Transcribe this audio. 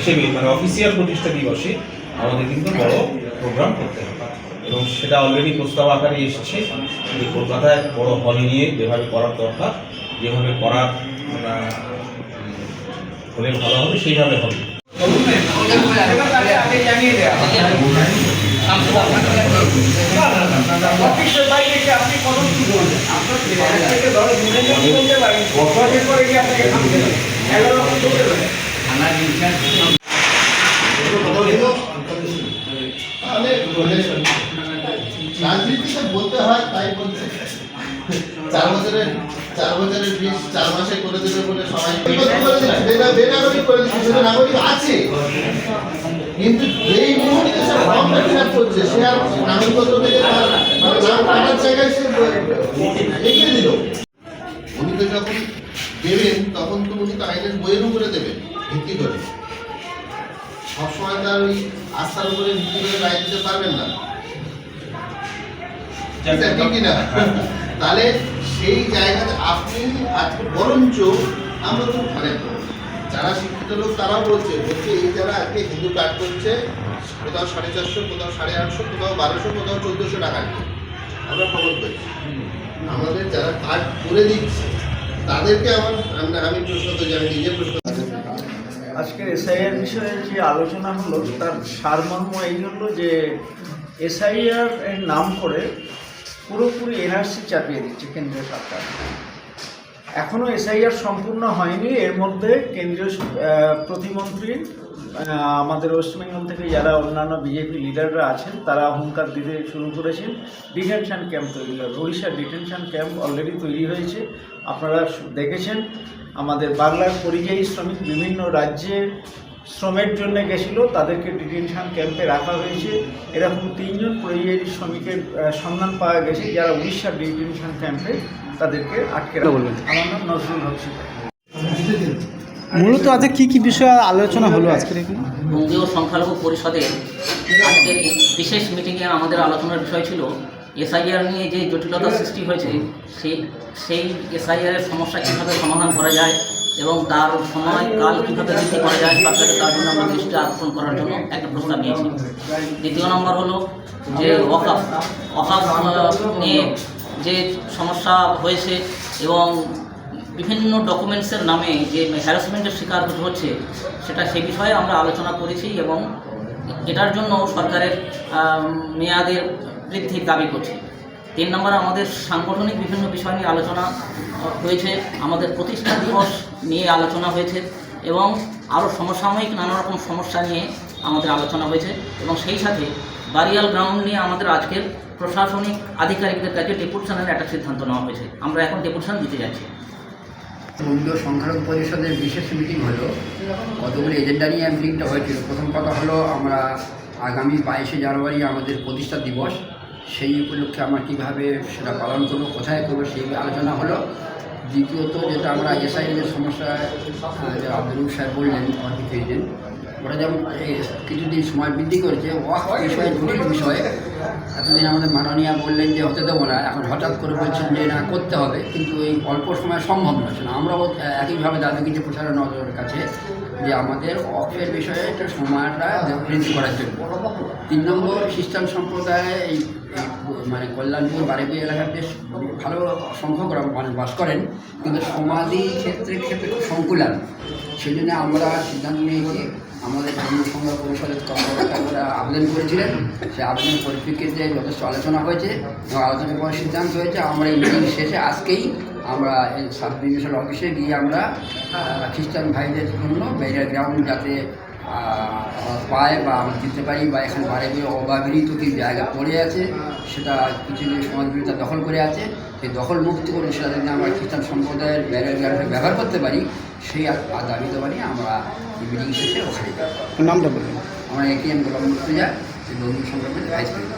হিসেবে মানে অফিসিয়াল প্রতিষ্ঠা দিবসে আমাদের কিন্তু বড় প্রোগ্রাম করতে হবে এবং সেটা অলরেডি প্রস্তাব আকারে এসছে যে কলকাতায় বড় হল নিয়ে যেভাবে করার দরকার, যেভাবে করার হলে ভালো হবে সেইভাবে হবে। রাজনীতিতে বলতে হয় তাই বলছে 4 বছরের 20 4 মাসে করে দেবে বলে সবাই বেনাগরিক করে দিচ্ছে। নাগরিক আছে কিন্তু যেই মুহূর্তে সে ফর্মটা ফিল আপ করছে সে আর নাগরিকত্ব থেকে তার জায়গায় সে এগিয়ে দিল। উনি তো যখন দেবেন তখন তো উনি তো আইনের বইয়ের উপরে দেবেন ভিত্তি করে, সবসময় তার ওই আস্থার উপরে ভিত্তি করে রায় দিতে পারবেন না, ঠিক না? তাহলে সেই জায়গাতে আপনি আজকে বরঞ্চ আমরা তো মানে যারা শিক্ষিত লোক তারাও বলছে এই যারা আজকে হিন্দু কার্ড করছে কোথাও 450, কোথাও 850, কোথাও 1200, কোথাও 1400 টাকা নিয়ে আমরা খবর পেয়েছি। আমাদের যারা কার্ড করে দিচ্ছে তাদেরকে আমি প্রশ্ন তো আমি নিজের প্রশ্ন। আজকের এসআইআর বিষয়ে যে আলোচনা হলো তার সারমর্ম এই জন্য যে এসআইআর এর নাম করে পুরোপুরি এনআরসি চাপিয়ে দিচ্ছে কেন্দ্রীয় সরকার। এখনও এসআইআর সম্পূর্ণ হয়নি। এর মধ্যে কেন্দ্রীয় প্রতিমন্ত্রী আমাদের ওয়েস্ট বেঙ্গল থেকে যারা অন্যান্য বিজেপি লিডাররা আছেন তারা হুঙ্কার দিতে শুরু করেছেন ডিটেনশন ক্যাম্প তৈরি হবে। উড়িষ্যার ডিটেনশন ক্যাম্প অলরেডি তৈরি হয়েছে, আপনারা দেখেছেন। আমাদের বাংলার পরিযায়ী শ্রমিক বিভিন্ন রাজ্যে শ্রমের জন্য গেছিল, তাদেরকে ডিটেনশন ক্যাম্পে রাখা হয়েছে। এরকম 3 জন পরিযায়ী শ্রমিকের সন্ধান পাওয়া গেছে যারা উড়িষ্যার ডিটেনশন ক্যাম্পে তাদেরকে আটকে রাখা। আমার নাম নজরুল হক। মূলত আজকে কি বিষয়ে আলোচনা হলো আজকের এখানে? বঙ্গীয় সংখ্যালঘু পরিষদের আজকের বিশেষ মিটিংয়ে আমাদের আলোচনার বিষয় ছিল এসআইআর নিয়ে যে জটিলতা সৃষ্টি হয়েছে সেই এসআইআরের সমস্যা কীভাবে সমাধান করা যায় এবং তার সময়কাল কীভাবে বৃদ্ধি করা যায় সরকারকে, তার জন্য আমরা দৃষ্টি আকর্ষণ করার জন্য একটা প্রস্তাব নিয়েছি। দ্বিতীয় নম্বর হলো যে ওয়াকফ নিয়ে যে সমস্যা হয়েছে এবং বিভিন্ন ডকুমেন্টসের নামে যে হ্যারাসমেন্টের শিকার হচ্ছে সেটা সে বিষয়ে আমরা আলোচনা করেছি এবং এটার জন্য সরকারের মেয়াদের বৃদ্ধির দাবি করছি। 3 নম্বর আমাদের সাংগঠনিক বিভিন্ন বিষয় নিয়ে আলোচনা হয়েছে, আমাদের প্রতিষ্ঠা দিবস নিয়ে আলোচনা হয়েছে এবং আরও সমসাময়িক নানা রকম সমস্যা নিয়ে আমাদের আলোচনা হয়েছে এবং সেই সাথে বারিয়াল গ্রাউন্ড নিয়ে আমাদের আজকের প্রশাসনিক আধিকারিকদের কাছে ডেপুটেশনের একটা সিদ্ধান্ত নেওয়া হয়েছে। আমরা এখন ডেপুটেশন দিতে যাচ্ছি। বঙ্গীয় সংখ্যালঘু পরিষদের বিশেষ মিটিং হলো, কতগুলো এজেন্ডা নিয়ে মিটিংটা হয়েছিল। প্রথম কথা হলো আমরা আগামী 22শে জানুয়ারি আমাদের প্রতিষ্ঠা দিবস, সেই উপলক্ষে আমরা কীভাবে সেটা পালন করবো, কোথায় করবো সেই আলোচনা হলো। দ্বিতীয়ত যেটা আমরা এসআইআরের সমস্যা যে আব্দুল সাহেব বললেন অর্থনীতি, ওরা যেমন কিছুদিন সময় বৃদ্ধি করেছে ওয়াকফ বিষয়ে জটিল বিষয়ে। এতদিন আমাদের মাননীয়া বললেন যে হতে দেবো না, এখন হঠাৎ করে বলছেন যে না করতে হবে, কিন্তু এই অল্প সময় সম্ভব নয়। আমরাও একইভাবে দাবি কিছু প্রশাসনের কাছে যে আমাদের ওয়াকফের বিষয়ে একটা সময়টা বৃদ্ধি করার জন্য। 3 নম্বর খ্রিস্টান সম্প্রদায় এই মানে কল্যাণপুর বারেবি এলাকার বেশ ভালো সংখ্যক মানুষ বাস করেন, কিন্তু সমাধি ক্ষেত্রে খুব সংকুলান। সেই জন্য আমরা সিদ্ধান্ত নিয়েছি, আমাদের ধর্ম সংগ্রহ পরিষদের কর্মকর্তারা আবেদন করেছিলেন, সেই আবেদনের পরিপ্রেক্ষিতে যথেষ্ট আলোচনা হয়েছে এবং আলোচনার পর সিদ্ধান্ত হয়েছে আমরা এই মিটিং শেষে আজকেই আমরা এই সাব ডিভিশন অফিসে গিয়ে আমরা খ্রিস্টান ভাইদের জন্য ব্যারিয়ার গ্রাউন্ড যাতে পায় বা আমরা দিতে পারি, বা এখানে বাড়ি অব্যবহৃত কি জায়গা পড়ে আছে সেটা কিছু সমাজবিরোধীরা দখল করে আছে, সেই দখল মুক্তি করে সেটা যদি আমরা খ্রিস্টান সম্প্রদায়ের ব্যারিয়ার গ্রাউন্ডে ব্যবহার করতে পারি সেই দাবিতে পারি আমরা এই মিটিং শেষে ওখানে। নামটা বলুন। আমরা একে গোলাম মুর্তজা, বঙ্গীয় সংগ্রামের ভাইস প্রেসিডেন্ট।